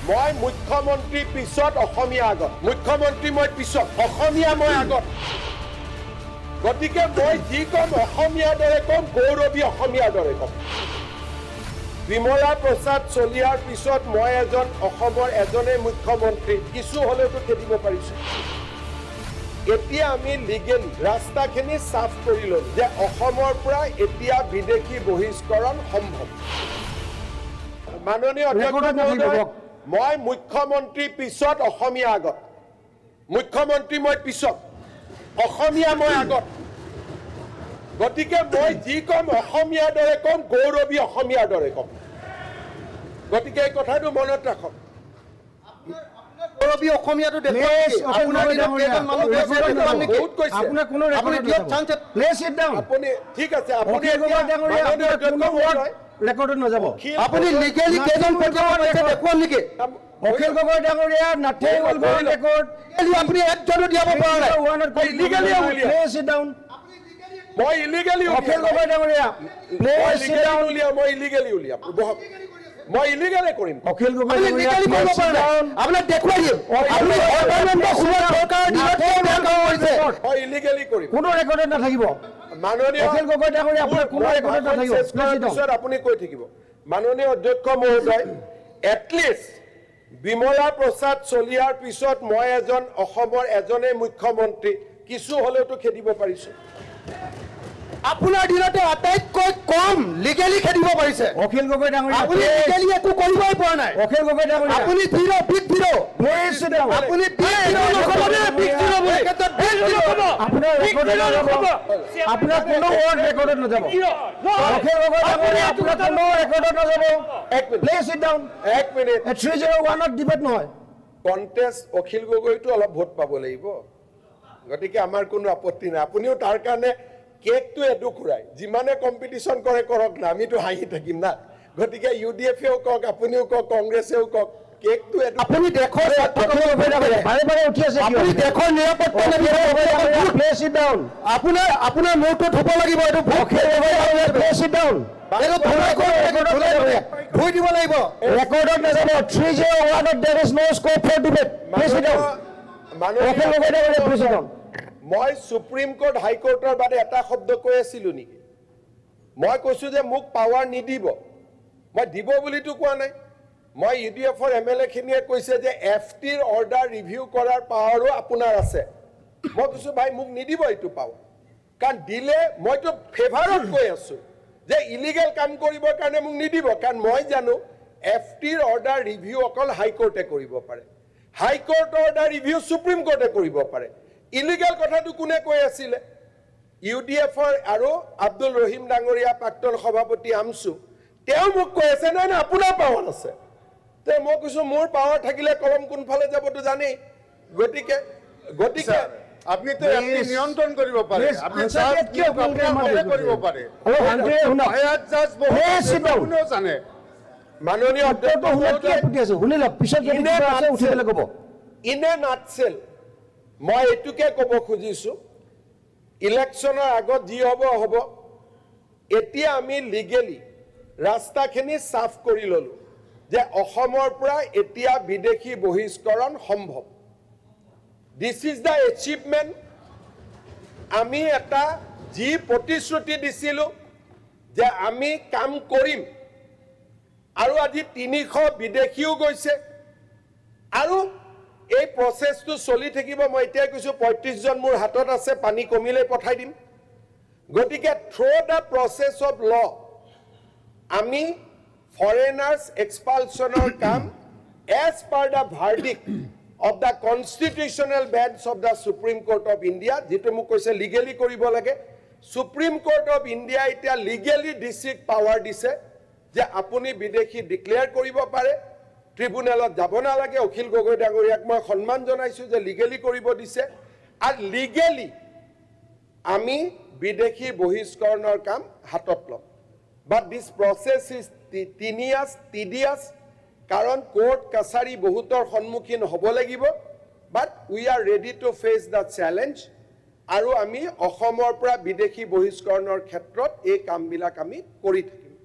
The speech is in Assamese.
মই মুখ্যমন্ত্ৰী পিছত অসমীয়া আগত, মুখ্যমন্ত্ৰী মই পিছত, অসমীয়া মই আগত। গতিকে মই যি কম অসমীয়াৰ দৰে কম, গৌৰৱী অসমীয়াৰ দৰে কম। বিমলা প্ৰসাদ চলিহাৰ পিছত মই অসমৰ এজনেই মুখ্যমন্ত্ৰী, কিছু হ'লেওতো খেদিব পাৰিছোঁ। এতিয়া আমি লিগেলি ৰাস্তাখিনি চাফ কৰি ল'লো যে অসমৰ পৰা এতিয়া বিদেশী বহিষ্কৰণ সম্ভৱ। মাননীয় অধ্যক্ষ মহোদয়, মই মুখ্যমন্ত্ৰী পিছত অসমীয়া আগত, মুখ্যমন্ত্ৰী মই পিছত, অসমীয়া মই আগত। গতিকে মই যি কম অসমীয়াৰ দৰে কম, গৌৰৱী অসমীয়াৰ দৰে কম। গতিকে এই কথাটো মনত ৰাখক। গৌৰৱী অসমীয়াটো আপুনি ঠিক আছে, আপুনি ৰেকৰ্ডত নাযাব। আপুনি লিগেলি কেইজন পঠিয়াব দেখুৱাম নেকি? অখিল গগৈ ডাঙৰীয়া nothing will go on record. আপুনি একজনো দিয়াব পৰা নাই। মই ইলিগেলি অখিল গগৈ ডাঙৰীয়া মই ইলিগেলি উলিয়াম, মই ইলিগেলি কৰিম। অখিল গগৈ আপোনাক দেখুৱাই দিম। মই ইলিগেলি কৰিম, কোনো ৰেকৰ্ডত নাথাকিব। মাননীয় অখিল গগৈ ডাঙৰীয়া আপোনাৰ কোনো ৰেকৰ্ডত নাথাকিব। পিছত আপুনি কৈ থাকিব। মাননীয় অধ্যক্ষ মহোদয়, এটলিষ্ট বিমলা প্ৰসাদ চলিহাৰ পিছত মই অসমৰ এজনেই মুখ্যমন্ত্ৰী, কিছু হ'লেওতো খেদিব পাৰিছোঁ। আপোনাৰ দিনতে আটাইতকৈ কম লিগেলি খেদিব পাৰিছে অখিল গগৈ ডাঙৰীয়া। আপুনি লিগেলি একো কৰিবই পৰা নাই। অখিল গগৈ ডাঙৰীয়া আপুনি জিৰ' বিগ জিৰ'। আপুনি আপোনাৰ কোনো ৱৰ্ড ৰেকৰ্ডত নাযাব। অখিল গগৈ ডাঙৰীয়া আপোনাৰ কোনো ৰেকৰ্ডত নাযাব। Please sit down. এক মিনিট, 301ত ডিবেট নহয়। কণ্টেষ্ট অখিল গগৈটো অলপ ভোট পাব লাগিব, গতিকে আমাৰ কোনো আপত্তি নাই। আপুনিও তাৰ কাৰণে কেকটো এডু খুৰাই যিমানে কম্পিটিশ্যন কৰে কৰক না, আমিতো হাঁহি থাকিম না। গতিকে UDF-এও কওক, আপুনিও কওক, কংগ্ৰেছেও কওক, কেকটো এডু। আপুনি দেশৰ বাৰে বাৰে উঠি আছে। আপুনি দেশৰ নিৰাপত্তা আপোনাৰ মূৰটোত হ'ব লাগিব। এইটো ধুই দিব লাগিব, ৰেকৰ্ডত নাযাব। 301ত there is no scope for debate. মই সুপ্ৰিম কোৰ্ট হাইকোৰ্টৰ বাদে এটা শব্দ কৈ আছিলো নেকি? মই কৈছো যে মোক পাৱাৰ নিদিব, মই দিব বুলিতো কোৱা নাই। মই UDF-ৰ MLA খিনিয়ে কৈছে যে FTৰ অৰ্ডাৰ ৰিভিউ কৰাৰ পাৱাৰো আপোনাৰ আছে। মই কৈছো ভাই মোক নিদিব এইটো পাৱাৰ, কাৰণ দিলে মইতো ফেভাৰত কৈ আছো যে ইলিগেল কাম কৰিবৰ কাৰণে মোক নিদিব, কাৰণ মই জানো FTৰ অৰ্ডাৰ ৰিভিউ অকল হাইকোৰ্টে কৰিব পাৰে, হাইকোৰ্টৰ অৰ্ডাৰ ৰিভিউ সুপ্ৰিম কোৰ্টে কৰিব পাৰে। ইলিগেল কথাটো কোনে কৈ আছিলে? UDF-ৰ আৰু আব্দুল ৰহিম ডাঙৰীয়া, প্ৰাক্তন সভাপতি আমছু, তেওঁ মোক কৈ আছে নাই নাই আপোনাৰ পাৱাৰ আছে। তে মই কৈছো মোৰ পাৱাৰ থাকিলে কলম কোনফালে যাবতো জানেই। গতিকে আপনি তো এফটি নিয়ন্ত্ৰণ কৰিব পাৰে, আপনি জাজ কৰিব পাৰে। জানে মাননীয় অধ্যক্ষ ইনে নাটছেল মই এইটোকে ক'ব খুজিছো, ইলেকশ্যনৰ আগত যি হ'ব হ'ব। এতিয়া আমি লিগেলি ৰাস্তাখিনি চাফ কৰি ল'লো যে অসমৰ পৰা এতিয়া বিদেশী বহিষ্কৰণ সম্ভৱ। This is the achievement. আমি এটা যি প্ৰতিশ্ৰুতি দিছিলোঁ যে আমি কাম কৰিম, আৰু আজি 300 বিদেশীও গৈছে, আৰু এই প্ৰচেছটো চলি থাকিব। মই এতিয়াই কৈছোঁ 35জন মোৰ হাতত আছে, পানী কমিলে পঠাই দিম। গতিকে through the process of law আমি ফৰেনাৰ্ছ এক্সপালশ্যনৰ কাম as per the verdict of the constitutional bench of the Supreme Court of India, যিটো মোক কৈছে লিগেলি কৰিব লাগে। সুপ্ৰিম কোৰ্ট অফ ইণ্ডিয়া এতিয়া লিগেলি ডিচিক পাৱাৰ দিছে যে আপুনি বিদেশী ডিক্লেয়াৰ কৰিব পাৰে, ট্ৰিব্যুনেলত যাব নালাগে। অখিল গগৈ ডাঙৰীয়াক মই সন্মান জনাইছোঁ যে লিগেলি কৰিব দিছে, আৰু লিগেলি আমি বিদেশী বহিষ্কৰণৰ কাম হাতত ল'ম। বাট দিছ প্ৰচেছ ইজ টিডিয়াছ, কাৰণ কোৰ্ট কাছাৰী বহুতৰ সন্মুখীন হ'ব লাগিব। But we are ready to face the challenge, আৰু আমি অসমৰ পৰা বিদেশী বহিষ্কৰণৰ ক্ষেত্ৰত এই কামবিলাক আমি কৰি থাকিম।